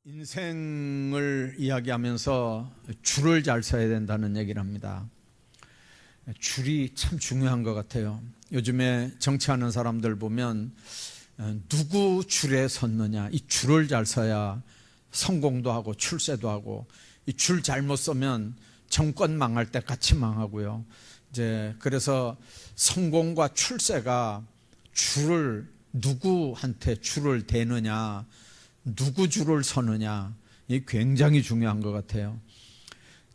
인생을 이야기하면서 줄을 잘 서야 된다는 얘기를 합니다. 줄이 참 중요한 것 같아요. 요즘에 정치하는 사람들 보면 누구 줄에 섰느냐, 이 줄을 잘 서야 성공도 하고 출세도 하고, 이 줄 잘못 서면 정권 망할 때 같이 망하고요. 그래서 성공과 출세가 누구한테 줄을 대느냐, 누구 줄을 서느냐, 이 굉장히 중요한 것 같아요.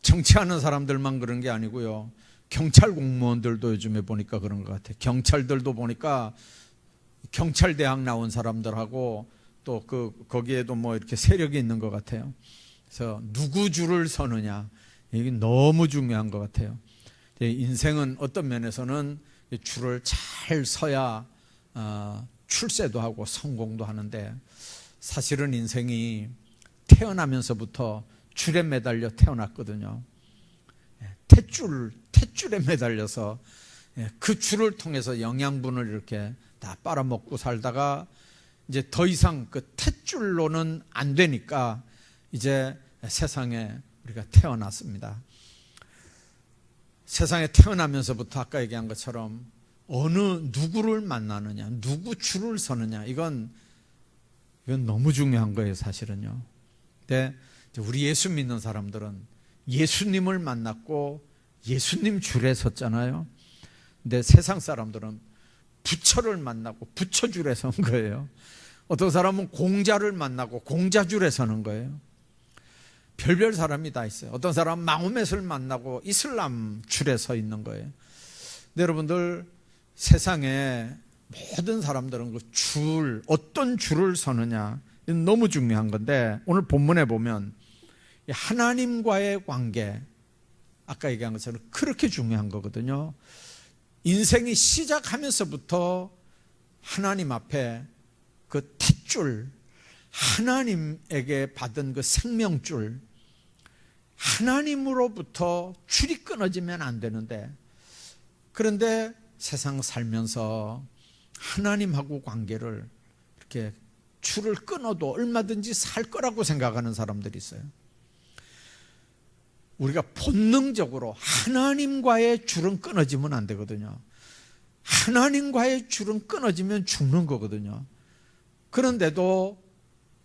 정치하는 사람들만 그런 게 아니고요, 경찰 공무원들도 요즘에 보니까 그런 것 같아요. 경찰들도 보니까 경찰대학 나온 사람들하고 또 거기에도 뭐 이렇게 세력이 있는 것 같아요. 그래서 누구 줄을 서느냐, 이게 너무 중요한 것 같아요. 인생은 어떤 면에서는 줄을 잘 서야 출세도 하고 성공도 하는데, 사실은 인생이 태어나면서부터 줄에 매달려 태어났거든요. 탯줄에 매달려서 그 줄을 통해서 영양분을 이렇게 다 빨아먹고 살다가 이제 더 이상 그 탯줄로는 안 되니까 이제 세상에 우리가 태어났습니다. 세상에 태어나면서부터 아까 얘기한 것처럼 누구를 만나느냐, 누구 줄을 서느냐, 이건 너무 중요한 거예요, 사실은요. 근데 우리 예수 믿는 사람들은 예수님을 만났고 예수님 줄에 섰잖아요. 근데 세상 사람들은 부처를 만나고 부처 줄에 선 거예요. 어떤 사람은 공자를 만나고 공자 줄에 서는 거예요. 별별 사람이 다 있어요. 어떤 사람은 마호멧을 만나고 이슬람 줄에 서 있는 거예요. 근데 여러분들, 세상에 모든 사람들은 어떤 줄을 서느냐, 이건 너무 중요한 건데, 오늘 본문에 보면 하나님과의 관계, 아까 얘기한 것처럼 그렇게 중요한 거거든요. 인생이 시작하면서부터 하나님 앞에 그 탯줄, 하나님에게 받은 그 생명줄, 하나님으로부터 줄이 끊어지면 안 되는데, 그런데 세상 살면서 하나님하고 관계를 이렇게 줄을 끊어도 얼마든지 살 거라고 생각하는 사람들이 있어요. 우리가 본능적으로 하나님과의 줄은 끊어지면 안 되거든요. 하나님과의 줄은 끊어지면 죽는 거거든요. 그런데도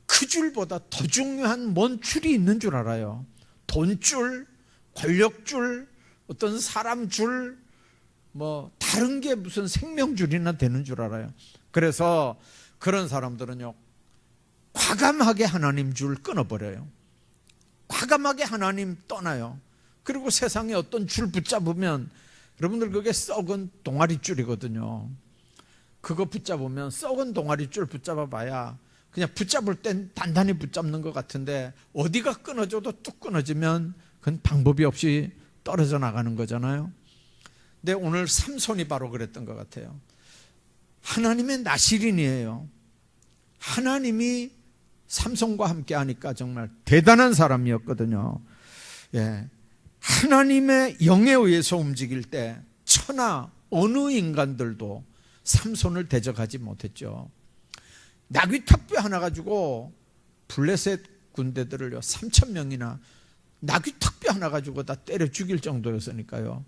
그 줄보다 더 중요한 뭔 줄이 있는 줄 알아요. 돈줄, 권력줄, 어떤 사람줄, 다른 게 무슨 생명줄이나 되는 줄 알아요. 그래서 그런 사람들은요, 과감하게 하나님 줄 끊어버려요. 과감하게 하나님 떠나요. 그리고 세상에 어떤 줄 붙잡으면, 여러분들 그게 썩은 동아리줄이거든요. 그거 붙잡으면, 썩은 동아리줄 붙잡아봐야 그냥 붙잡을 땐 단단히 붙잡는 것 같은데, 어디가 끊어져도 뚝 끊어지면 그건 방법이 없이 떨어져 나가는 거잖아요. 근데 오늘 삼손이 바로 그랬던 것 같아요. 하나님의 나실인이에요. 하나님이 삼손과 함께 하니까 정말 대단한 사람이었거든요. 하나님의 영에 의해서 움직일 때 천하 어느 인간들도 삼손을 대적하지 못했죠. 나귀 턱뼈 하나 가지고 블레셋 군대들을요 3,000명이나 나귀 턱뼈 하나 가지고 다 때려 죽일 정도였으니까요.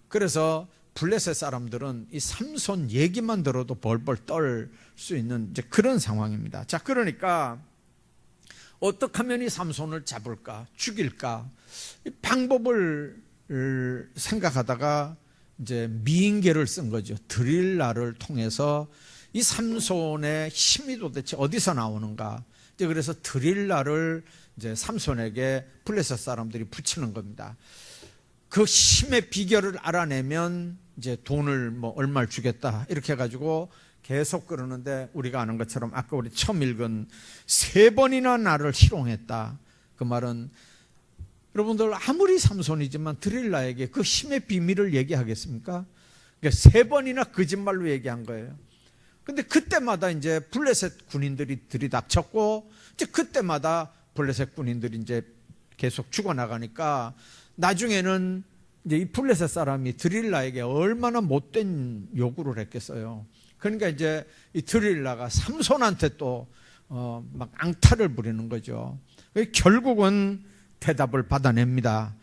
그래서 블레셋 사람들은 이 삼손 얘기만 들어도 벌벌 떨 수 있는 이제 그런 상황입니다. 자, 그러니까 어떻게 하면 이 삼손을 잡을까, 죽일까, 이 방법을 생각하다가 이제 미인계를 쓴 거죠. 드릴라를 통해서 이 삼손의 힘이 도대체 어디서 나오는가. 이제 그래서 드릴라를 이제 삼손에게 블레셋 사람들이 붙이는 겁니다. 그 힘의 비결을 알아내면 이제 돈을 얼마를 주겠다 이렇게 해가지고 계속 그러는데, 우리가 아는 것처럼 아까 우리 처음 읽은 3번이나 나를 희롱했다. 그 말은 여러분들 아무리 삼손이지만 드릴라에게 그 힘의 비밀을 얘기하겠습니까? 그러니까 3번이나 거짓말로 얘기한 거예요. 근데 그때마다 이제 블레셋 군인들이 들이닥쳤고, 이제 그때마다 블레셋 군인들이 이제 계속 죽어나가니까, 나중에는 이제 이 블레셋 사람이 드릴라에게 얼마나 못된 요구를 했겠어요. 그러니까 이제 이 드릴라가 삼손한테 또 막 앙탈을 부리는 거죠. 결국은 대답을 받아냅니다.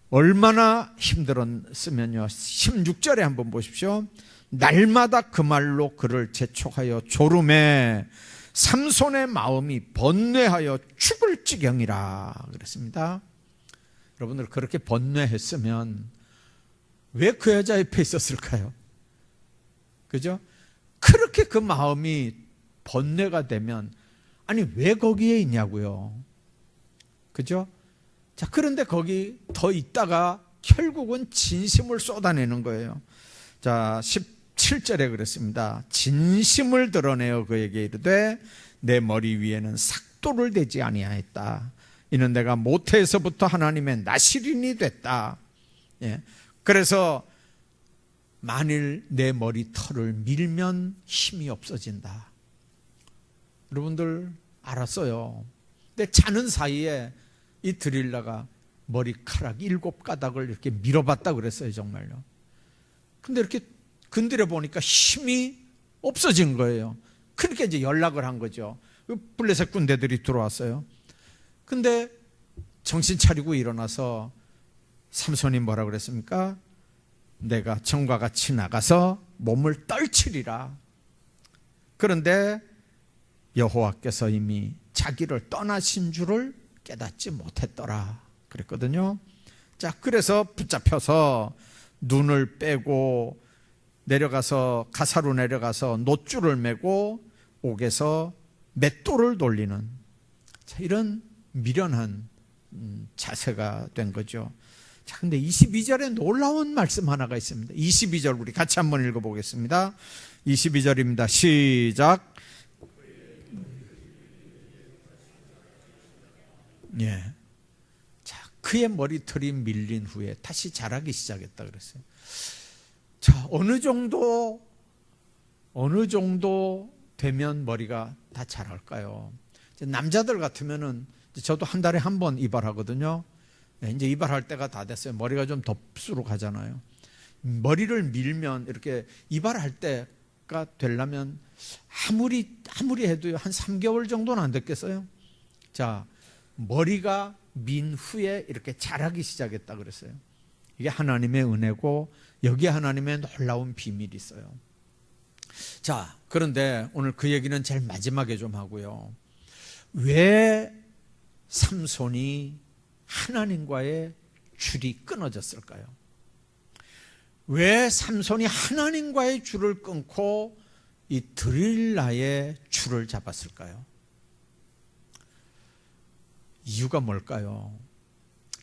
얼마나 힘들었으면요. 16절에 한번 보십시오. 날마다 그 말로 그를 재촉하여 졸음에 삼손의 마음이 번뇌하여 죽을 지경이라 그랬습니다. 여러분들 그렇게 번뇌했으면 왜 그 여자 옆에 있었을까요? 그죠? 그렇게 그 마음이 번뇌가 되면 아니 왜 거기에 있냐고요. 그죠? 자, 그런데 거기 더 있다가 결국은 진심을 쏟아내는 거예요. 자, 17절에 그랬습니다. 진심을 드러내어 그에게 이르되 내 머리 위에는 삭도를 대지 아니하였다. 이는 내가 모태에서부터 하나님의 나실인이 됐다. 예. 그래서 만일 내 머리털을 밀면 힘이 없어진다. 여러분들 알았어요. 근데 자는 사이에 이 드릴라가 머리카락 7가닥을 이렇게 밀어봤다 그랬어요. 정말요. 근데 이렇게 건드려 보니까 힘이 없어진 거예요. 그러니까 이제 연락을 한 거죠. 블레셋 군대들이 들어왔어요. 근데 정신 차리고 일어나서 삼손이 뭐라 그랬습니까? 내가 전과 같이 나가서 몸을 떨치리라. 그런데 여호와께서 이미 자기를 떠나신 줄을 깨닫지 못했더라 그랬거든요. 자, 그래서 붙잡혀서 눈을 빼고 내려가서 가사로 내려가서 놋줄을 메고 옥에서 맷돌을 돌리는, 자, 이런 미련한 자세가 된 거죠. 자, 근데 22절에 놀라운 말씀 하나가 있습니다. 22절 우리 같이 한번 읽어보겠습니다. 22절입니다. 시작. 예. 자, 그의 머리털이 밀린 후에 다시 자라기 시작했다 그랬어요. 자, 어느 정도 되면 머리가 다 자랄까요? 남자들 같으면은 저도 한 달에 한 번 이발하거든요. 이제 이발할 때가 다 됐어요. 머리가 좀 덥수로 가잖아요. 머리를 밀면 이렇게 이발할 때가 되려면 아무리 해도요 한 3개월 정도는 안 됐겠어요? 자, 머리가 민 후에 이렇게 자라기 시작했다 그랬어요. 이게 하나님의 은혜고 여기에 하나님의 놀라운 비밀이 있어요. 자, 그런데 오늘 그 얘기는 제일 마지막에 좀 하고요. 왜 삼손이 하나님과의 줄이 끊어졌을까요? 왜 삼손이 하나님과의 줄을 끊고 이 드릴라의 줄을 잡았을까요? 이유가 뭘까요?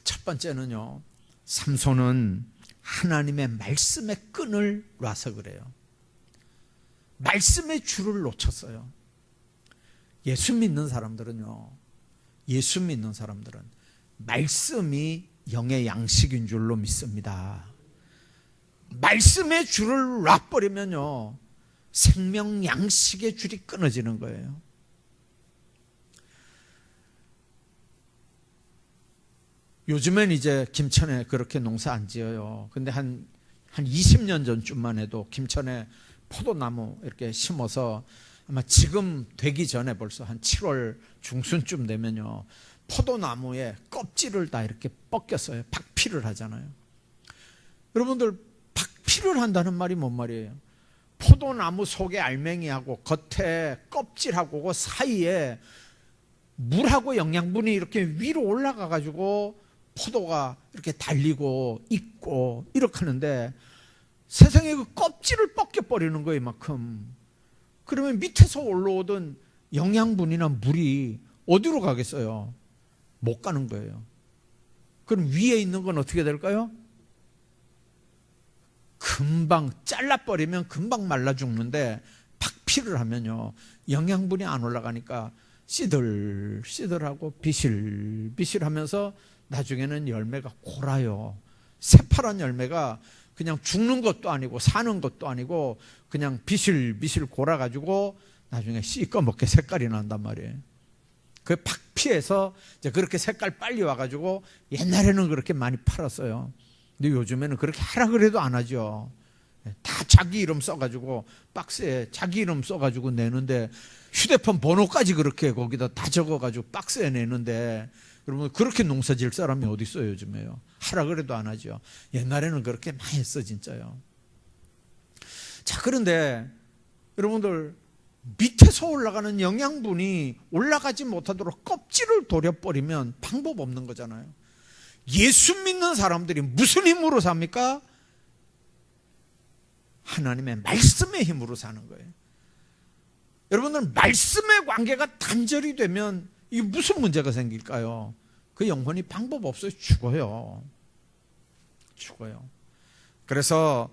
첫 번째는요, 삼손은 하나님의 말씀의 끈을 놔서 그래요. 말씀의 줄을 놓쳤어요. 예수 믿는 사람들은 말씀이 영의 양식인 줄로 믿습니다. 말씀의 줄을 놔버리면요 생명 양식의 줄이 끊어지는 거예요. 요즘엔 이제 김천에 그렇게 농사 안 지어요. 근데 한 20년 전쯤만 해도 김천에 포도나무 이렇게 심어서 아마 지금 되기 전에 벌써 한 7월 중순쯤 되면요 포도나무에 껍질을 다 이렇게 벗겼어요. 박피를 하잖아요. 여러분들 박피를 한다는 말이 뭔 말이에요? 포도나무 속에 알맹이하고 겉에 껍질하고 그 사이에 물하고 영양분이 이렇게 위로 올라가 가지고 포도가 이렇게 달리고 익고 이렇게 하는데 세상에 그 껍질을 벗겨버리는 거예요. 이만큼. 그러면 밑에서 올라오던 영양분이나 물이 어디로 가겠어요? 못 가는 거예요. 그럼 위에 있는 건 어떻게 될까요? 금방 잘라버리면 금방 말라 죽는데 박피를 하면요 영양분이 안 올라가니까 씨들하고 비실비실하면서 나중에는 열매가 골아요. 새파란 열매가 그냥 죽는 것도 아니고 사는 것도 아니고 그냥 비실비실 골아가지고 나중에 시꺼멓게 색깔이 난단 말이에요. 그 박피해서 이제 그렇게 색깔 빨리 와가지고 옛날에는 그렇게 많이 팔았어요. 근데 요즘에는 그렇게 하라 그래도 안 하죠. 다 자기 이름 써가지고 박스에 자기 이름 써가지고 내는데, 휴대폰 번호까지 그렇게 거기다 다 적어가지고 박스에 내는데, 여러분 그렇게 농사 지을 사람이 어디 있어요 요즘에요? 하라 그래도 안 하죠. 옛날에는 그렇게 많이 했어 진짜요. 자, 그런데 여러분들, 밑에서 올라가는 영양분이 올라가지 못하도록 껍질을 도려버리면 방법 없는 거잖아요. 예수 믿는 사람들이 무슨 힘으로 삽니까? 하나님의 말씀의 힘으로 사는 거예요. 여러분들, 말씀의 관계가 단절이 되면 이게 무슨 문제가 생길까요? 그 영혼이 방법 없어요. 죽어요. 그래서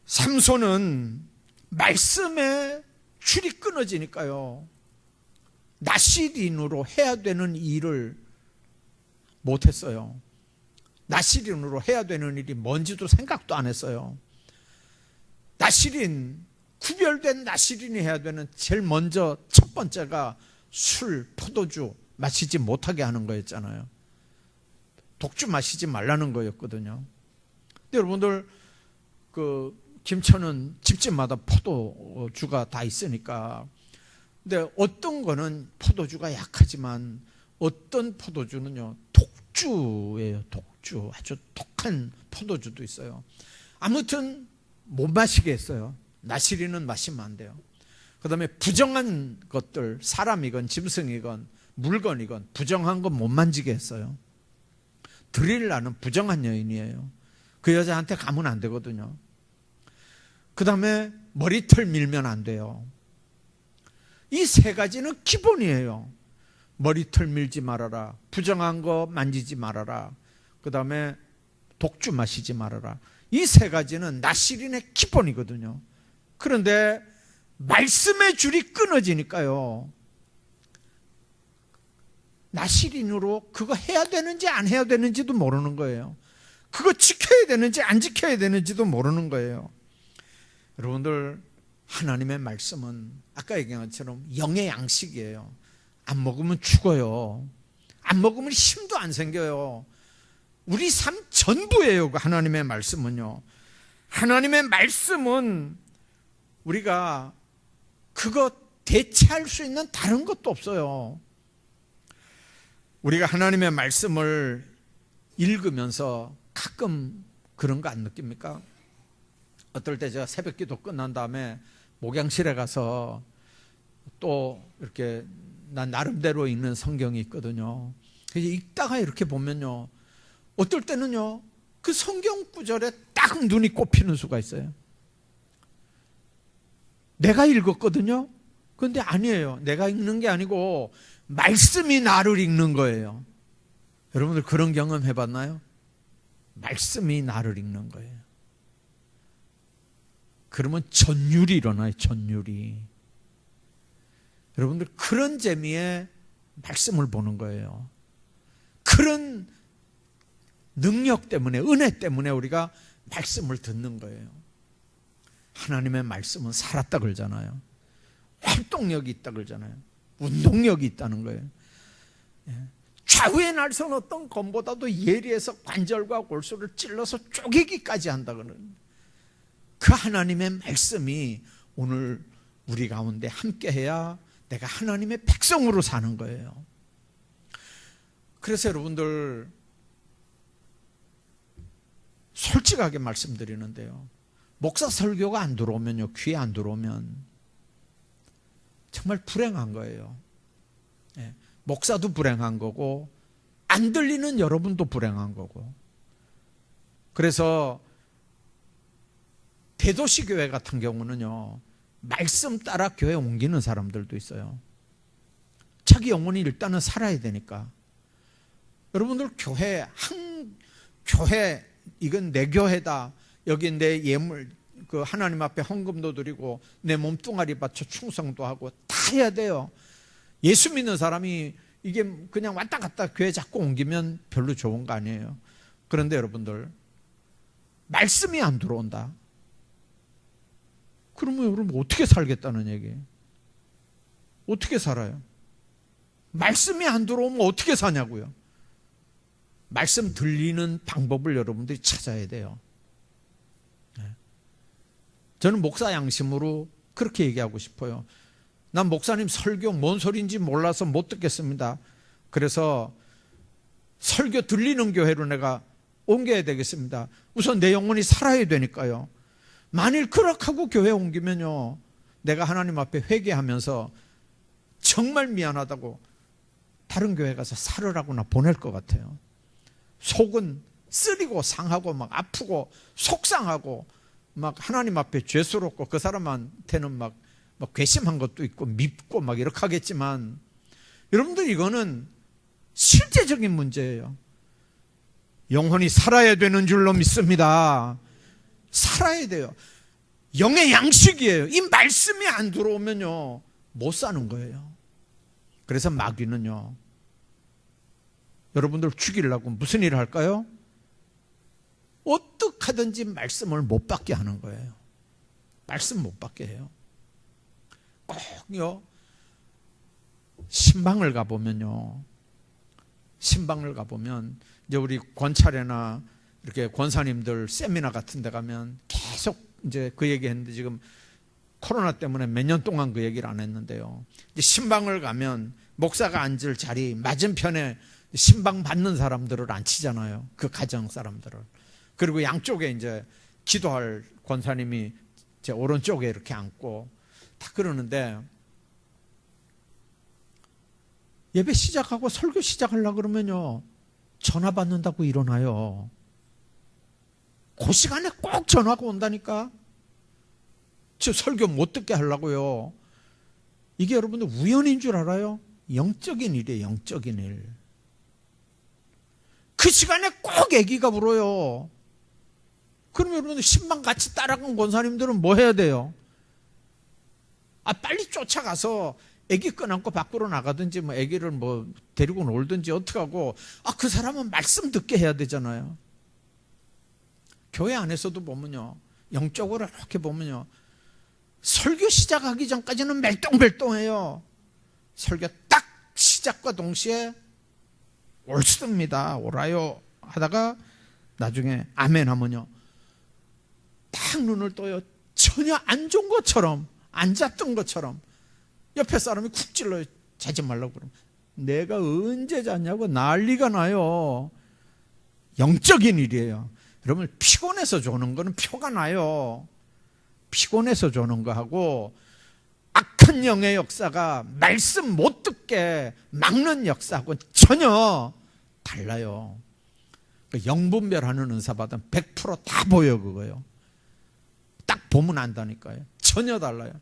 삼손은 말씀의 줄이 끊어지니까요, 나시린으로 해야 되는 일을 못했어요. 나시린으로 해야 되는 일이 뭔지도 생각도 안 했어요. 나시린, 구별된 나시린이 해야 되는 제일 먼저 첫 번째가 술, 포도주 마시지 못하게 하는 거였잖아요. 독주 마시지 말라는 거였거든요. 근데 여러분들, 김천은 집집마다 포도주가 다 있으니까. 근데 어떤 거는 포도주가 약하지만 어떤 포도주는요, 독주예요. 독주. 아주 독한 포도주도 있어요. 아무튼 못 마시게 했어요. 나시린은 마시면 안 돼요. 그 다음에 부정한 것들, 사람이건 짐승이건 물건이건 부정한 건 못 만지게 했어요. 드릴라는 부정한 여인이에요. 그 여자한테 가면 안 되거든요. 그 다음에 머리털 밀면 안 돼요. 이 세 가지는 기본이에요. 머리털 밀지 말아라, 부정한 거 만지지 말아라, 그 다음에 독주 마시지 말아라. 이 세 가지는 나시린의 기본이거든요. 그런데 말씀의 줄이 끊어지니까요, 나시린으로 그거 해야 되는지 안 해야 되는지도 모르는 거예요. 그거 지켜야 되는지 안 지켜야 되는지도 모르는 거예요. 여러분들, 하나님의 말씀은 아까 얘기한 것처럼 영의 양식이에요. 안 먹으면 죽어요. 안 먹으면 힘도 안 생겨요. 우리 삶 전부예요. 하나님의 말씀은요. 하나님의 말씀은 우리가 그거 대체할 수 있는 다른 것도 없어요. 우리가 하나님의 말씀을 읽으면서 가끔 그런 거 안 느낍니까? 어떨 때 제가 새벽 기도 끝난 다음에 목양실에 가서 또 이렇게 난 나름대로 읽는 성경이 있거든요. 그래서 읽다가 이렇게 보면요, 어떨 때는요, 그 성경 구절에 딱 눈이 꼽히는 수가 있어요. 내가 읽었거든요. 그런데 아니에요. 내가 읽는 게 아니고 말씀이 나를 읽는 거예요. 여러분들 그런 경험 해봤나요? 말씀이 나를 읽는 거예요. 그러면 전율이 일어나요. 전율이. 여러분들 그런 재미에 말씀을 보는 거예요. 그런 능력 때문에, 은혜 때문에 우리가 말씀을 듣는 거예요. 하나님의 말씀은 살았다 그러잖아요. 활동력이 있다 그러잖아요. 운동력이 있다는 거예요. 좌우의 날선 어떤 검보다도 예리해서 관절과 골수를 찔러서 쪼개기까지 한다 그러는, 그 하나님의 말씀이 오늘 우리 가운데 함께해야 내가 하나님의 백성으로 사는 거예요. 그래서 여러분들, 솔직하게 말씀드리는데요, 목사 설교가 안 들어오면요, 귀에 안 들어오면 정말 불행한 거예요. 목사도 불행한 거고, 안 들리는 여러분도 불행한 거고. 그래서 대도시 교회 같은 경우는요, 말씀 따라 교회 옮기는 사람들도 있어요. 자기 영혼이 일단은 살아야 되니까. 여러분들 교회 이건 내 교회다, 여기 내 예물, 그 하나님 앞에 헌금도 드리고 내 몸뚱아리 바쳐 충성도 하고 다 해야 돼요. 예수 믿는 사람이 이게 그냥 왔다 갔다 교회 자꾸 옮기면 별로 좋은 거 아니에요. 그런데 여러분들, 말씀이 안 들어온다, 그러면 여러분 어떻게 살겠다는 얘기예요? 어떻게 살아요? 말씀이 안 들어오면 어떻게 사냐고요? 말씀 들리는 방법을 여러분들이 찾아야 돼요. 저는 목사 양심으로 그렇게 얘기하고 싶어요. 난 목사님 설교 뭔 소리인지 몰라서 못 듣겠습니다. 그래서 설교 들리는 교회로 내가 옮겨야 되겠습니다. 우선 내 영혼이 살아야 되니까요. 만일 그렇게 하고 교회 옮기면요, 내가 하나님 앞에 회개하면서 정말 미안하다고 다른 교회 가서 살으라고 나 보낼 것 같아요. 속은 쓰리고 상하고 막 아프고 속상하고 막 하나님 앞에 죄스럽고 그 사람한테는 막 괘씸한 것도 있고 밉고 막 이렇게 하겠지만, 여러분들 이거는 실제적인 문제예요. 영혼이 살아야 되는 줄로 믿습니다. 살아야 돼요. 영의 양식이에요. 이 말씀이 안 들어오면요, 못 사는 거예요. 그래서 마귀는요, 여러분들 죽이려고 무슨 일을 할까요? 어떻게 하든지 말씀을 못 받게 하는 거예요. 말씀 못 받게 해요. 꼭요, 신방을 가보면요, 신방을 가보면 이제 우리 권찰회나 이렇게 권사님들 세미나 같은 데 가면 계속 이제 그 얘기 했는데, 지금 코로나 때문에 몇 년 동안 그 얘기를 안 했는데요, 이제 신방을 가면 목사가 앉을 자리 맞은편에 신방 받는 사람들을 앉히잖아요. 그 가정 사람들을. 그리고 양쪽에 이제 기도할 권사님이 제 오른쪽에 이렇게 앉고 다 그러는데, 예배 시작하고 설교 시작하려고 그러면요, 전화 받는다고 일어나요. 그 시간에 꼭 전화가 온다니까. 저 설교 못 듣게 하려고요. 이게 여러분들 우연인 줄 알아요? 영적인 일이에요. 영적인 일. 그 시간에 꼭 아기가 울어요. 그럼 여러분들 신방 같이 따라간 권사님들은 뭐 해야 돼요? 빨리 쫓아가서 아기 껴안고 밖으로 나가든지 뭐 아기를 뭐 데리고 놀든지 어떻게 하고, 그 사람은 말씀 듣게 해야 되잖아요. 교회 안에서도 보면요, 영적으로 이렇게 보면요, 설교 시작하기 전까지는 멜똥멜똥해요. 설교 딱 시작과 동시에 옳습니다, 오라요 하다가 나중에 아멘 하면요, 딱 눈을 떠요. 전혀 안 좋은 것처럼, 안 잤던 것처럼 옆에 사람이 쿡 찔러요. 자지 말라고 그러면 내가 언제 잤냐고 난리가 나요. 영적인 일이에요. 여러분, 피곤해서 조는 거는 표가 나요. 피곤해서 조는 거하고 악한 영의 역사가 말씀 못 듣게 막는 역사하고 전혀 달라요. 영분별하는 은사 받으면 100% 보여. 그거요. 딱 보면 안다니까요. 전혀 달라요.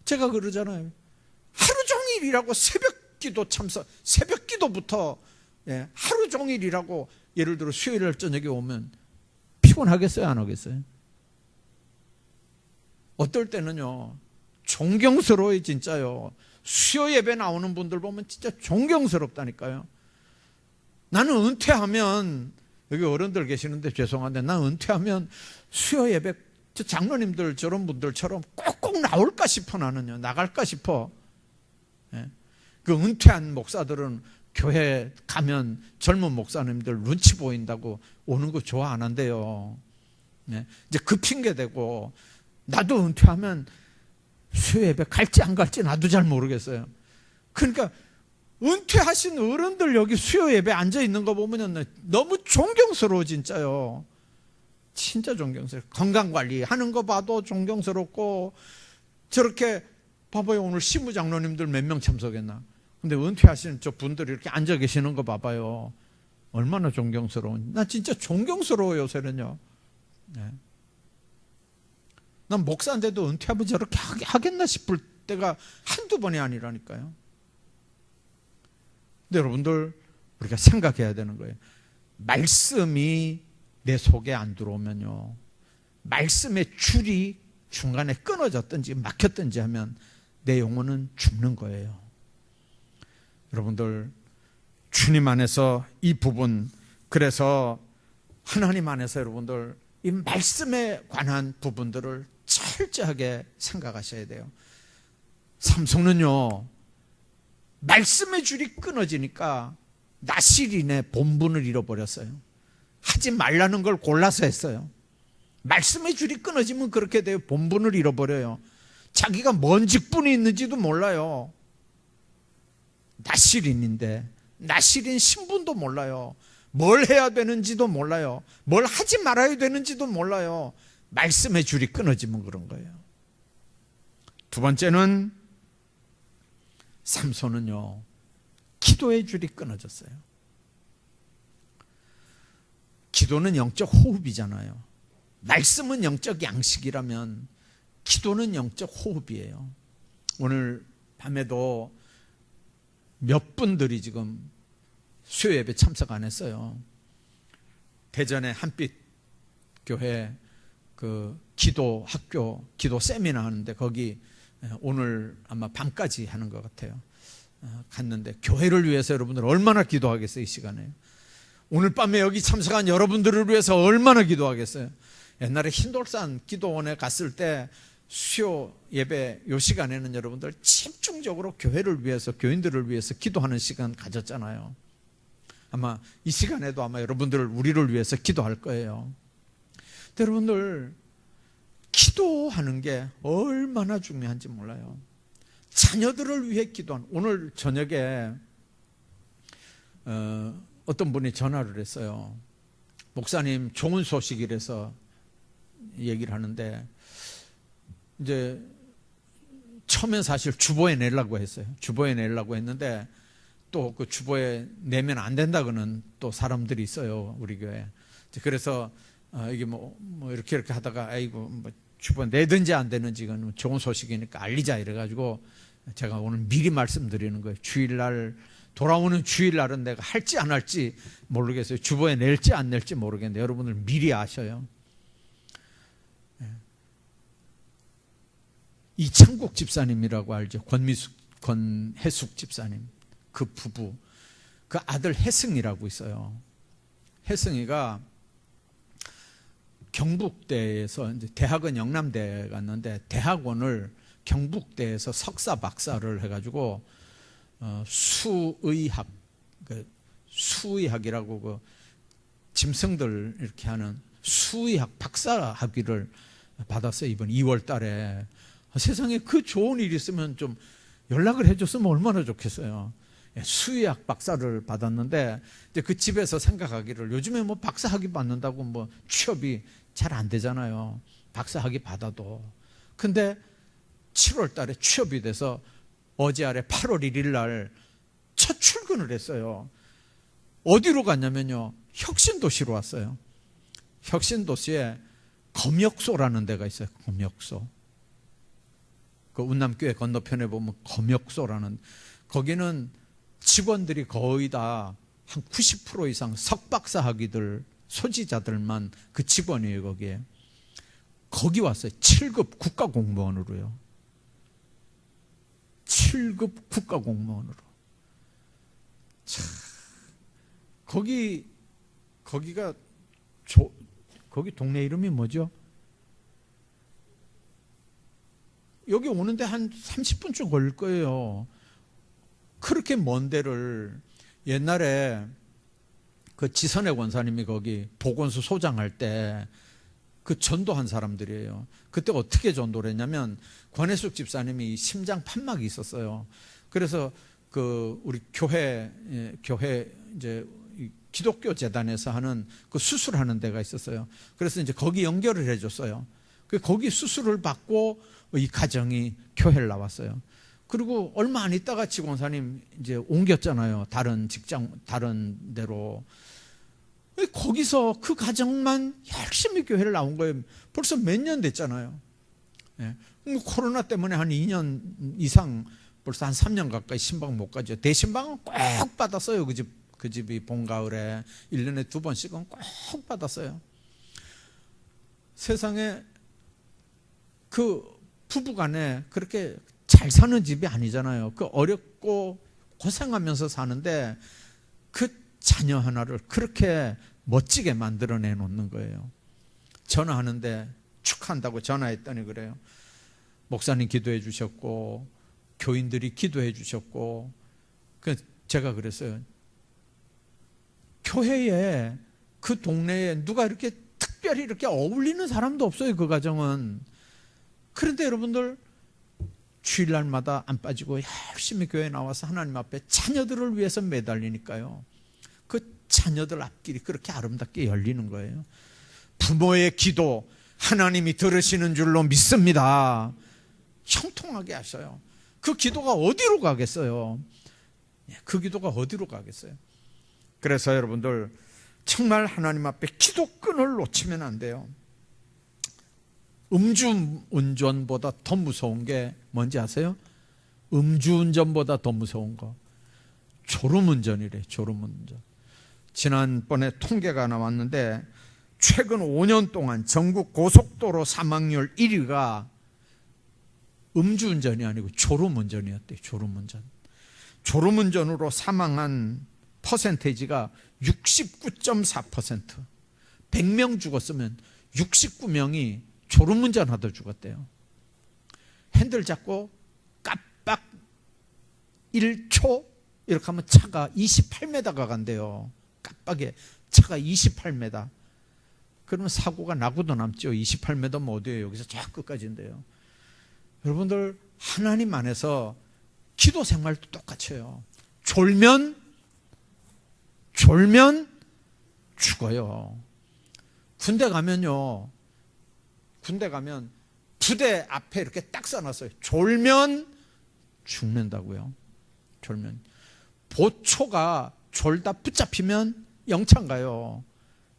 제가 그러잖아요. 하루 종일 일하고 새벽기도 참석, 새벽기도부터 하루 종일 일하고 예를 들어 수요일 저녁에 오면 피곤하겠어요? 안 하겠어요? 어떨 때는요, 존경스러워요. 진짜요. 수요 예배 나오는 분들 보면 진짜 존경스럽다니까요. 나는 은퇴하면, 여기 어른들 계시는데 죄송한데, 난 은퇴하면 수요 예배, 저 장로님들 저런 분들처럼 꼭꼭 나올까 싶어. 나는요, 나갈까 싶어. 그 은퇴한 목사들은 교회 가면 젊은 목사님들 눈치 보인다고 오는 거 좋아 안 한대요. 이제 그 핑계 대고, 나도 은퇴하면 수요 예배 갈지 안 갈지 나도 잘 모르겠어요. 그러니까 은퇴하신 어른들 여기 수요 예배 앉아 있는 거 보면 너무 존경스러워. 진짜요. 진짜 존경스러워. 건강관리 하는 거 봐도 존경스럽고, 저렇게 봐봐요. 오늘 시무장로님들 몇 명 참석했나. 근데 은퇴하신 저 분들이 이렇게 앉아 계시는 거 봐봐요. 얼마나 존경스러워. 나 진짜 존경스러워요. 요새는요. 난 목사인데도 은퇴하면 저렇게 하겠나 싶을 때가 한두 번이 아니라니까요. 근데 여러분들, 우리가 생각해야 되는 거예요. 말씀이 내 속에 안 들어오면요, 말씀의 줄이 중간에 끊어졌든지 막혔든지 하면 내 영혼은 죽는 거예요. 여러분들, 주님 안에서 이 부분, 그래서 하나님 안에서 여러분들 이 말씀에 관한 부분들을 철저하게 생각하셔야 돼요. 삼손은요, 말씀의 줄이 끊어지니까 나실인의 본분을 잃어버렸어요. 하지 말라는 걸 골라서 했어요. 말씀의 줄이 끊어지면 그렇게 돼요. 본분을 잃어버려요. 자기가 뭔 직분이 있는지도 몰라요. 나실인인데 나실인 신분도 몰라요. 뭘 해야 되는지도 몰라요. 뭘 하지 말아야 되는지도 몰라요. 말씀의 줄이 끊어지면 그런 거예요. 두 번째는 삼손은요, 기도의 줄이 끊어졌어요. 기도는 영적 호흡이잖아요. 말씀은 영적 양식이라면 기도는 영적 호흡이에요. 오늘 밤에도 몇 분들이 지금 수요 예배 참석 안 했어요. 대전의 한빛 교회 그 기도 학교 기도 세미나 하는데 거기 오늘 아마 밤까지 하는 것 같아요. 갔는데 교회를 위해서 여러분들 얼마나 기도하겠어요, 이 시간에. 오늘 밤에 여기 참석한 여러분들을 위해서 얼마나 기도하겠어요. 옛날에 흰돌산 기도원에 갔을 때 수요 예배 요 시간에는 여러분들 집중적으로 교회를 위해서, 교인들을 위해서 기도하는 시간 가졌잖아요. 아마 이 시간에도 아마 여러분들 우리를 위해서 기도할 거예요. 여러분들 기도하는 게 얼마나 중요한지 몰라요. 자녀들을 위해 기도하는, 오늘 저녁에 어떤 분이 전화를 했어요. 목사님 좋은 소식이라서 얘기를 하는데, 이제 처음엔 사실 주보에 내려고 했어요. 주보에 내려고 했는데 또 그 주보에 내면 안 된다고는 또 사람들이 있어요, 우리 교회. 그래서 이게 뭐 이렇게 하다가 아이고 뭐 주보에 내든지 안 되는지 이건 좋은 소식이니까 알리자 이래가지고 제가 오늘 미리 말씀드리는 거예요. 주일날 돌아오는 주일날은 내가 할지 안 할지 모르겠어요. 주보에 낼지 안 낼지 모르겠는데 여러분들 미리 아셔요. 이창국 집사님이라고 알죠? 권혜숙 집사님, 그 부부, 그 아들 혜승이라고 있어요. 혜승이가 경북대에서 이제 대학은 영남대에 갔는데 대학원을 경북대에서 석사 박사를 해가지고 수의학, 수의학이라고 그 짐승들 이렇게 하는 수의학 박사 학위를 받았어요. 이번 2월 달에. 세상에 그 좋은 일이 있으면 좀 연락을 해줬으면 얼마나 좋겠어요. 수의학 박사를 받았는데 이제 그 집에서 생각하기를 요즘에 뭐 박사 학위 받는다고 뭐 취업이 잘 안 되잖아요. 박사 학위 받아도. 근데 7월 달에 취업이 돼서 어제 아래 8월 1일 날 첫 출근을 했어요. 어디로 갔냐면요, 혁신도시로 왔어요. 혁신도시에 검역소라는 데가 있어요. 검역소. 그 운남교회 건너편에 보면 검역소라는, 거기는 직원들이 거의 다 한 90% 이상 석박사 학위들 소지자들만 그 직원이에요. 거기에. 거기 왔어요. 7급 국가공무원으로요. 7급 국가공무원으로. 참, 거기가 거기 동네 이름이 뭐죠? 여기 오는데 한 30분쯤 걸릴 거예요. 그렇게 먼 데를, 옛날에 그 지선의 권사님이 거기 보건소 소장할 때 그 전도한 사람들이에요. 그때 어떻게 전도를 했냐면 권혜숙 집사님이 심장 판막이 있었어요. 그래서 그 우리 교회 이제 기독교 재단에서 하는 그 수술하는 데가 있었어요. 그래서 이제 거기 연결을 해줬어요. 거기 수술을 받고 이 가정이 교회를 나왔어요. 그리고 얼마 안 있다가 지권사님 이제 옮겼잖아요. 다른 직장, 다른 데로. 거기서 그 가정만 열심히 교회를 나온 거예요. 벌써 몇 년 됐잖아요. 예. 코로나 때문에 한 2년 이상, 벌써 한 3년 가까이 신방 못 가죠. 대신방은 꼭 받았어요. 그 집이 봄, 가을에 1년에 2번씩은 꼭 받았어요. 세상에 그 부부간에 그렇게 잘 사는 집이 아니잖아요. 그 어렵고 고생하면서 사는데 그 자녀 하나를 그렇게 멋지게 만들어내 놓는 거예요. 전화하는데 축하한다고 전화했더니 그래요. 목사님 기도해 주셨고 교인들이 기도해 주셨고, 제가 그랬어요. 교회에 그 동네에 누가 이렇게 특별히 이렇게 어울리는 사람도 없어요, 그 가정은. 그런데 여러분들 주일날마다 안 빠지고 열심히 교회에 나와서 하나님 앞에 자녀들을 위해서 매달리니까요, 그 자녀들 앞길이 그렇게 아름답게 열리는 거예요. 부모의 기도 하나님이 들으시는 줄로 믿습니다. 형통하게 하셔요. 그 기도가 어디로 가겠어요? 그 기도가 어디로 가겠어요? 그래서 여러분들 정말 하나님 앞에 기도끈을 놓치면 안 돼요. 음주운전보다 더 무서운 게 뭔지 아세요? 음주운전보다 더 무서운 거 졸음운전이래. 졸음운전. 지난번에 통계가 나왔는데 최근 5년 동안 전국 고속도로 사망률 1위가 음주운전이 아니고 졸음운전이었대요. 졸음운전. 졸음운전으로 사망한 퍼센테이지가 69.4%. 100명 죽었으면 69명이 졸음운전하다 죽었대요. 핸들 잡고 깜빡 1초 이렇게 하면 차가 28m가 간대요. 깜빡에 차가 28m. 그러면 사고가 나고도 남죠. 28m면 어디예요? 여기서 저 끝까지인데요. 여러분들 하나님 안에서 기도 생활도 똑같아요. 졸면 죽어요. 군대 가면요, 군대 가면 부대 앞에 이렇게 딱 써놨어요. 졸면 죽는다고요. 졸면. 보초가 졸다 붙잡히면 영창 가요.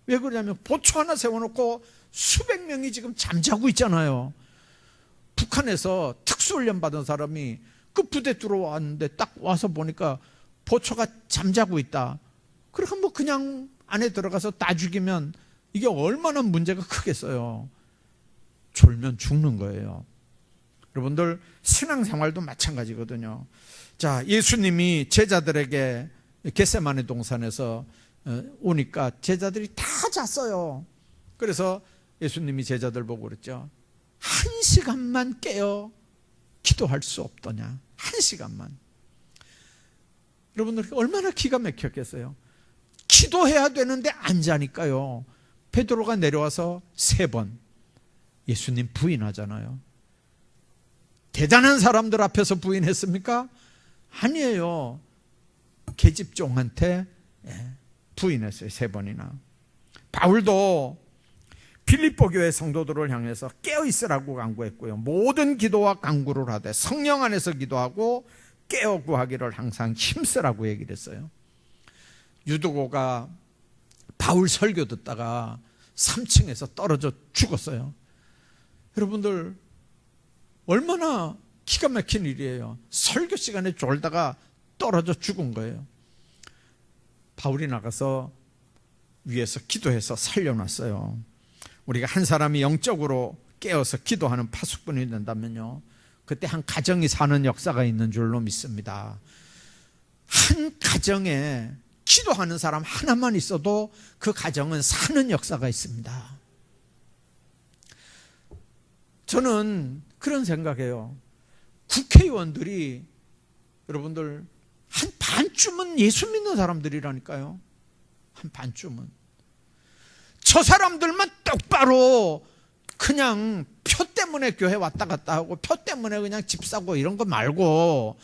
왜 그러냐면 보초 하나 세워놓고 수백 명이 지금 잠자고 있잖아요. 북한에서 특수훈련 받은 사람이 그 부대 들어왔는데 딱 와서 보니까 보초가 잠자고 있다. 그러니까 뭐 그냥 안에 들어가서 다 죽이면 이게 얼마나 문제가 크겠어요. 졸면 죽는 거예요. 여러분들 신앙생활도 마찬가지거든요. 자, 예수님이 제자들에게 겟세마네 동산에서 오니까 제자들이 다 잤어요. 그래서 예수님이 제자들 보고 그랬죠. 1시간만 깨어 기도할 수 없더냐. 1시간만. 여러분들 얼마나 기가 막혔겠어요. 기도해야 되는데 안 자니까요. 베드로가 내려와서 3번 예수님 부인하잖아요. 대단한 사람들 앞에서 부인했습니까? 아니에요. 계집종한테 부인했어요. 3번이나. 바울도 빌립보 교회 성도들을 향해서 깨어있으라고 간구했고요. 모든 기도와 간구를 하되 성령 안에서 기도하고 깨어 구하기를 항상 힘쓰라고 얘기를 했어요. 유두고가 바울 설교 듣다가 3층에서 떨어져 죽었어요. 여러분들 얼마나 기가 막힌 일이에요. 설교 시간에 졸다가 떨어져 죽은 거예요. 바울이 나가서 위에서 기도해서 살려놨어요. 우리가 한 사람이 영적으로 깨어서 기도하는 파수꾼이 된다면요, 그때 한 가정이 사는 역사가 있는 줄로 믿습니다. 한 가정에 기도하는 사람 하나만 있어도 그 가정은 사는 역사가 있습니다. 저는 그런 생각해요. 국회의원들이 여러분들 한 반쯤은 예수 믿는 사람들이라니까요. 한 반쯤은. 저 사람들만 똑바로 그냥 표 때문에 교회 왔다 갔다 하고 표 때문에 그냥 집 사고 이런 거 말고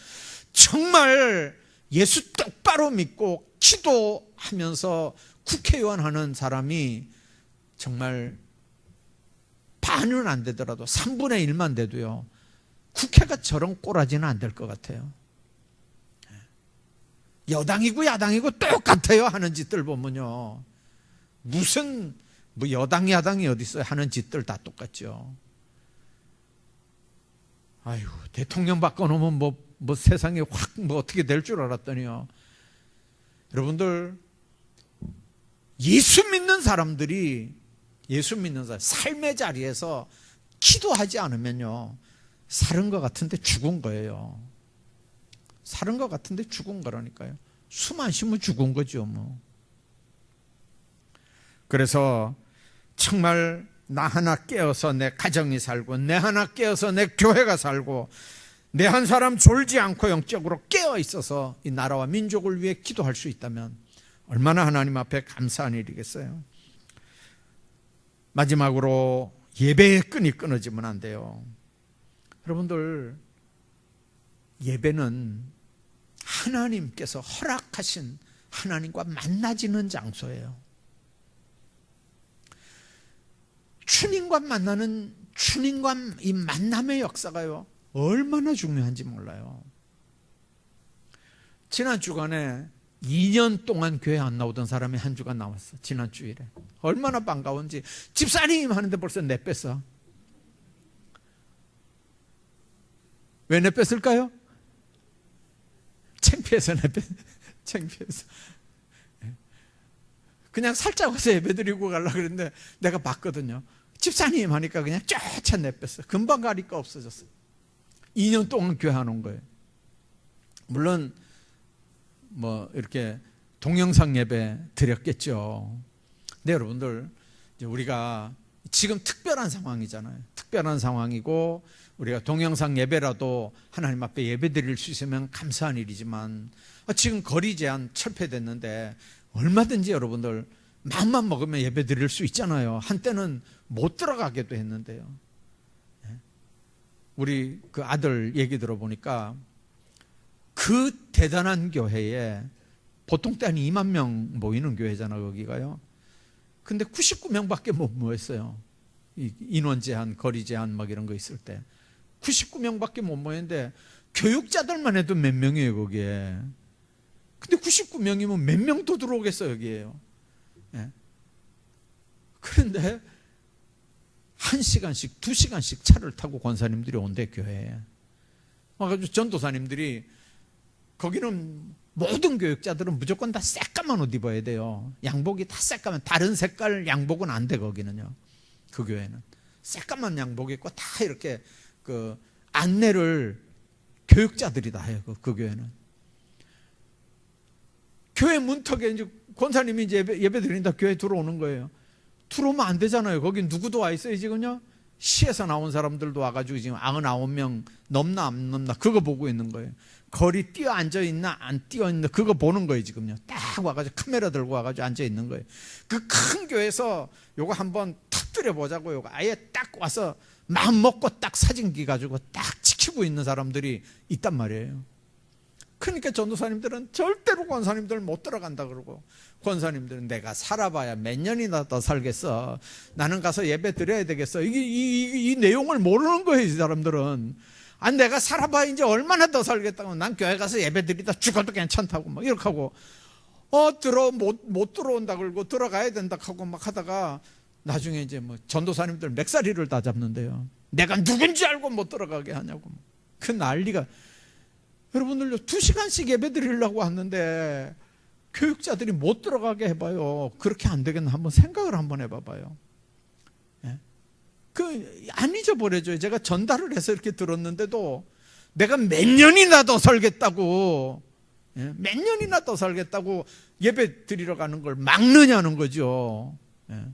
정말 예수 똑바로 믿고 기도하면서 국회의원 하는 사람이 정말 반은 안 되더라도 3분의 1만 돼도요, 국회가 저런 꼬라지는 안 될 것 같아요. 여당이고 야당이고 똑같아요. 하는 짓들 보면요. 무슨 뭐 여당 야당이 어디 있어요. 하는 짓들 다 똑같죠. 아이고, 대통령 바꿔놓으면 뭐 세상이 확 뭐 어떻게 될 줄 알았더니요. 여러분들 예수 믿는 사람들이 삶의 자리에서 기도하지 않으면요, 사는 것 같은데 죽은 거예요. 사는 것 같은데 죽은 거라니까요. 숨 안 쉬면 죽은 거죠 뭐. 그래서 정말 나 하나 깨어서 내 가정이 살고, 내 하나 깨어서 내 교회가 살고, 내 한 사람 졸지 않고 영적으로 깨어 있어서 이 나라와 민족을 위해 기도할 수 있다면 얼마나 하나님 앞에 감사한 일이겠어요. 마지막으로 예배의 끈이 끊어지면 안 돼요. 여러분들, 예배는 하나님께서 허락하신 하나님과 만나지는 장소예요. 주님과 만나는, 주님과 이 만남의 역사가요, 얼마나 중요한지 몰라요. 지난 주간에 2년 동안 교회 안 나오던 사람이 한 주간 나왔어. 지난 주일에. 얼마나 반가운지. 집사님 하는데 벌써 내뺐어. 왜 내뺐을까요? 창피해서 창피해서. 그냥 살짝 와서 예배드리고 가려고 그랬는데 내가 봤거든요. 집사님 하니까 그냥 쫙 내뺐어. 금방 가니까 없어졌어. 2년 동안 교회 안 온 거예요. 물론 뭐 이렇게 동영상 예배 드렸겠죠. 근데 여러분들, 이제 우리가 지금 특별한 상황이잖아요. 특별한 상황이고 우리가 동영상 예배라도 하나님 앞에 예배 드릴 수 있으면 감사한 일이지만, 지금 거리 제한 철폐됐는데 얼마든지 여러분들 마음만 먹으면 예배 드릴 수 있잖아요. 한때는 못 들어가게도 했는데요. 우리 그 아들 얘기 들어보니까 그 대단한 교회에 보통 때 한 2만 명 모이는 교회잖아, 거기가요. 근데 99명밖에 못 모였어요. 인원 제한, 거리 제한 막 이런 거 있을 때 99명밖에 못 모였는데 교육자들만 해도 몇 명이에요, 거기에. 근데 99명이면 몇 명 더 들어오겠어요, 여기에요. 예. 그런데 1시간씩 2시간씩 차를 타고 권사님들이 온대, 교회에. 그래서 전도사님들이, 거기는 모든 교육자들은 무조건 다 새까만 옷 입어야 돼요. 양복이 다 새까만, 다른 색깔 양복은 안 돼, 거기는요. 그 교회는 새까만 양복 입고 다 이렇게 그 안내를 교육자들이 다 해요. 그 교회는. 교회 문턱에 이제 권사님이 이제 예배 드린다 교회 들어오는 거예요. 들어오면 안 되잖아요. 거기 누구도 와 있어요, 지금요? 시에서 나온 사람들도 와가지고 지금 99명 넘나 안 넘나 그거 보고 있는 거예요. 거리 뛰어 앉아 있나 안 뛰어 있나 그거 보는 거예요, 지금요. 딱 와가지고 카메라 들고 와가지고 앉아 있는 거예요. 그 큰 교회에서 요거 한번 터뜨려 보자고, 요거 아예 딱 와서 마음 먹고 딱 사진기 가지고 딱 지키고 있는 사람들이 있단 말이에요. 그러니까 전도사님들은 절대로 권사님들 못 들어간다 그러고, 권사님들은 내가 살아봐야 몇 년이나 더 살겠어, 나는 가서 예배 드려야 되겠어, 이 내용을 모르는 거예요, 이 사람들은. 아니, 내가 살아봐야 이제 얼마나 더 살겠다고, 난 교회 가서 예배 드리다 죽어도 괜찮다고 막 이렇게 하고, 못 들어온다 그러고 들어가야 된다 하고 막 하다가 나중에 이제 뭐 전도사님들 맥사리를 다 잡는데요. 내가 누군지 알고 못 들어가게 하냐고. 그 난리가. 여러분들요, 2시간씩 예배 드리려고 하는데 교육자들이 못 들어가게 해봐요. 그렇게 안 되겠나 한번 생각을 한번 해봐봐요. 예? 안 잊어버려져요. 제가 전달을 해서 이렇게 들었는데도 내가 몇 년이나 더 살겠다고, 예? 몇 년이나 더 살겠다고 예배 드리러 가는 걸 막느냐는 거죠. 예?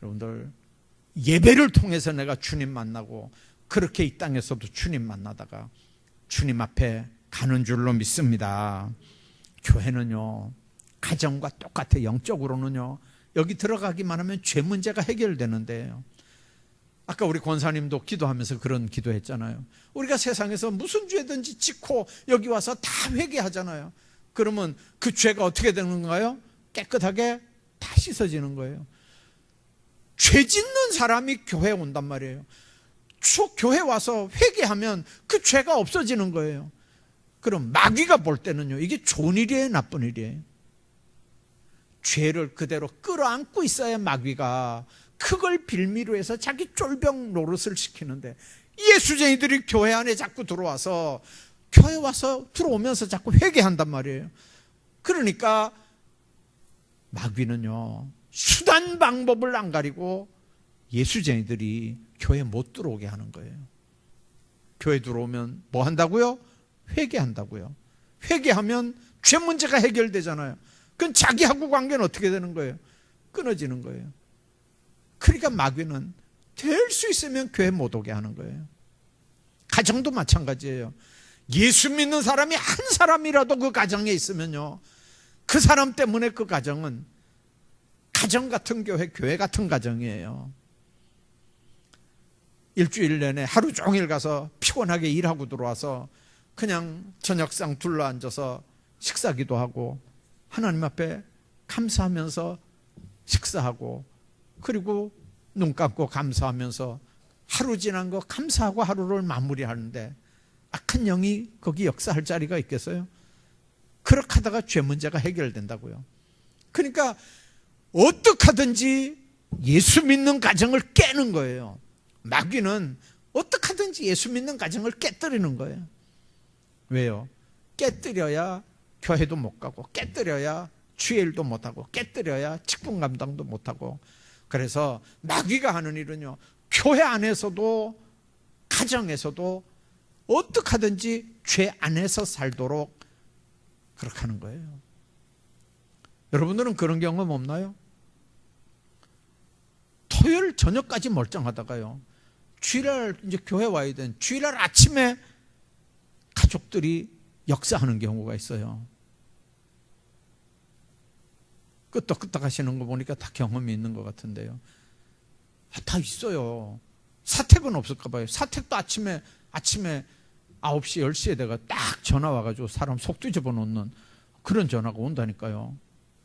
여러분들, 예배를 통해서 내가 주님 만나고, 그렇게 이 땅에서도 주님 만나다가 주님 앞에 가는 줄로 믿습니다. 교회는요, 가정과 똑같아. 영적으로는요, 여기 들어가기만 하면 죄 문제가 해결되는데요. 아까 우리 권사님도 기도하면서 그런 기도했잖아요. 우리가 세상에서 무슨 죄든지 짓고 여기 와서 다 회개하잖아요. 그러면 그 죄가 어떻게 되는 건가요? 깨끗하게 다 씻어지는 거예요. 죄 짓는 사람이 교회에 온단 말이에요. 교회 와서 회개하면 그 죄가 없어지는 거예요. 그럼 마귀가 볼 때는요, 이게 좋은 일이에요, 나쁜 일이에요? 죄를 그대로 끌어안고 있어야 마귀가 그걸 빌미로 해서 자기 쫄병 노릇을 시키는데, 예수쟁이들이 교회 안에 자꾸 들어와서, 교회 와서 들어오면서 자꾸 회개한단 말이에요. 그러니까 마귀는요, 수단 방법을 안 가리고 예수쟁이들이 교회 못 들어오게 하는 거예요. 교회 들어오면 뭐 한다고요? 회개한다고요. 회개하면 죄 문제가 해결되잖아요. 그럼 자기하고 관계는 어떻게 되는 거예요? 끊어지는 거예요. 그러니까 마귀는 될 수 있으면 교회 못 오게 하는 거예요. 가정도 마찬가지예요. 예수 믿는 사람이 한 사람이라도 그 가정에 있으면요, 그 사람 때문에 그 가정은 가정 같은 교회 같은 가정이에요. 일주일 내내 하루 종일 가서 피곤하게 일하고 들어와서 그냥 저녁상 둘러앉아서 식사기도 하고 하나님 앞에 감사하면서 식사하고, 그리고 눈 감고 감사하면서 하루 지난 거 감사하고 하루를 마무리하는데 악한 영이 거기 역사할 자리가 있겠어요? 그렇게 하다가 죄 문제가 해결된다고요. 그러니까 어떻게 하든지 예수 믿는 가정을 깨는 거예요. 마귀는 어떻게 하든지 예수 믿는 가정을 깨뜨리는 거예요. 왜요? 깨뜨려야 교회도 못 가고, 깨뜨려야 주일도 못 하고, 깨뜨려야 직분 감당도 못 하고. 그래서 마귀가 하는 일은요, 교회 안에서도 가정에서도 어떻게 하든지 죄 안에서 살도록 그렇게 하는 거예요. 여러분들은 그런 경험 없나요? 토요일 저녁까지 멀쩡하다가요, 주일날 이제 교회 와야 되는 주일날 아침에 가족들이 역사하는 경우가 있어요. 끄떡끄떡 하시는 거 보니까 다 경험이 있는 것 같은데요. 다 있어요. 사택은 없을까 봐요. 사택도 아침에 9시, 10시에 내가 딱 전화 와가지고 사람 속 뒤집어 놓는 그런 전화가 온다니까요.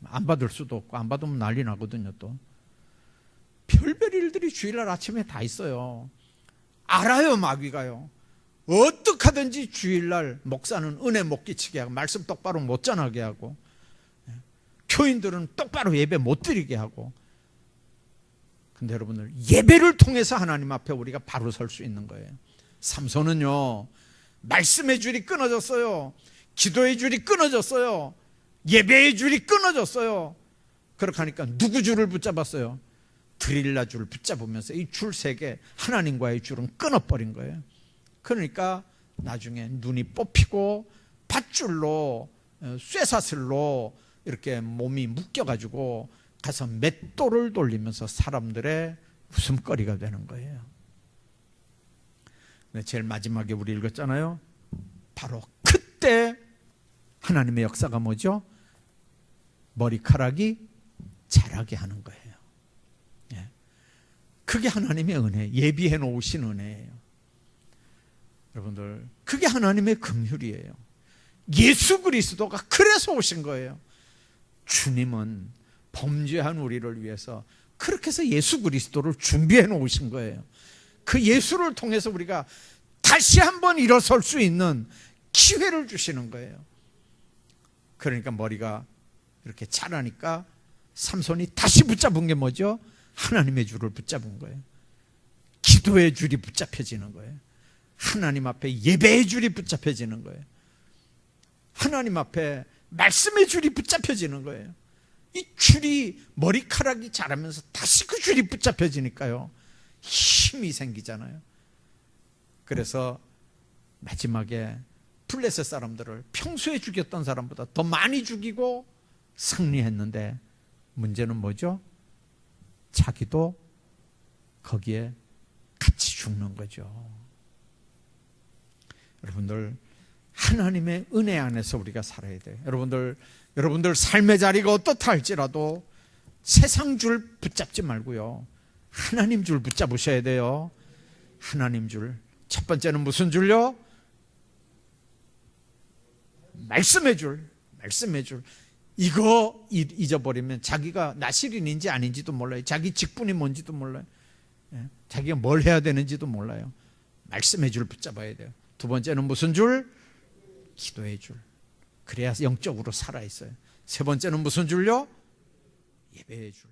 안 받을 수도 없고, 안 받으면 난리 나거든요. 또 별별 일들이 주일날 아침에 다 있어요. 알아요, 마귀가요. 어떻게 하든지 주일날 목사는 은혜 못 끼치게 하고, 말씀 똑바로 못 전하게 하고, 교인들은 똑바로 예배 못 드리게 하고. 근데 여러분들, 예배를 통해서 하나님 앞에 우리가 바로 설 수 있는 거예요. 삼손은요, 말씀의 줄이 끊어졌어요. 기도의 줄이 끊어졌어요. 예배의 줄이 끊어졌어요. 그렇게 하니까 누구 줄을 붙잡았어요? 드릴라 줄을 붙잡으면서 이 줄 세 개, 하나님과의 줄은 끊어버린 거예요. 그러니까 나중에 눈이 뽑히고 밧줄로, 쇠사슬로 이렇게 몸이 묶여가지고 가서 맷돌을 돌리면서 사람들의 웃음거리가 되는 거예요. 제일 마지막에 우리 읽었잖아요. 바로 그때 하나님의 역사가 뭐죠? 머리카락이 자라게 하는 거예요. 그게 하나님의 은혜, 예비해 놓으신 은혜예요. 여러분들, 그게 하나님의 긍휼이에요. 예수 그리스도가 그래서 오신 거예요. 주님은 범죄한 우리를 위해서 그렇게 해서 예수 그리스도를 준비해 놓으신 거예요. 그 예수를 통해서 우리가 다시 한번 일어설 수 있는 기회를 주시는 거예요. 그러니까 머리가 이렇게 자라니까 삼손이 다시 붙잡은 게 뭐죠? 하나님의 줄을 붙잡은 거예요. 기도의 줄이 붙잡혀지는 거예요. 하나님 앞에 예배의 줄이 붙잡혀지는 거예요. 하나님 앞에 말씀의 줄이 붙잡혀지는 거예요. 이 줄이, 머리카락이 자라면서 다시 그 줄이 붙잡혀지니까요, 힘이 생기잖아요. 그래서 마지막에 블레셋 사람들을 평소에 죽였던 사람보다 더 많이 죽이고 승리했는데, 문제는 뭐죠? 자기도 거기에 같이 죽는 거죠. 여러분들, 하나님의 은혜 안에서 우리가 살아야 돼요. 여러분들 삶의 자리가 어떻다 할지라도 세상 줄 붙잡지 말고요, 하나님 줄 붙잡으셔야 돼요. 하나님 줄. 첫 번째는 무슨 줄요? 말씀의 줄. 말씀의 줄. 이거 잊어버리면 자기가 나실인인지 아닌지도 몰라요. 자기 직분이 뭔지도 몰라요. 자기가 뭘 해야 되는지도 몰라요. 말씀의 줄 붙잡아야 돼요. 두 번째는 무슨 줄? 기도의 줄. 그래야 영적으로 살아있어요. 세 번째는 무슨 줄요? 예배의 줄.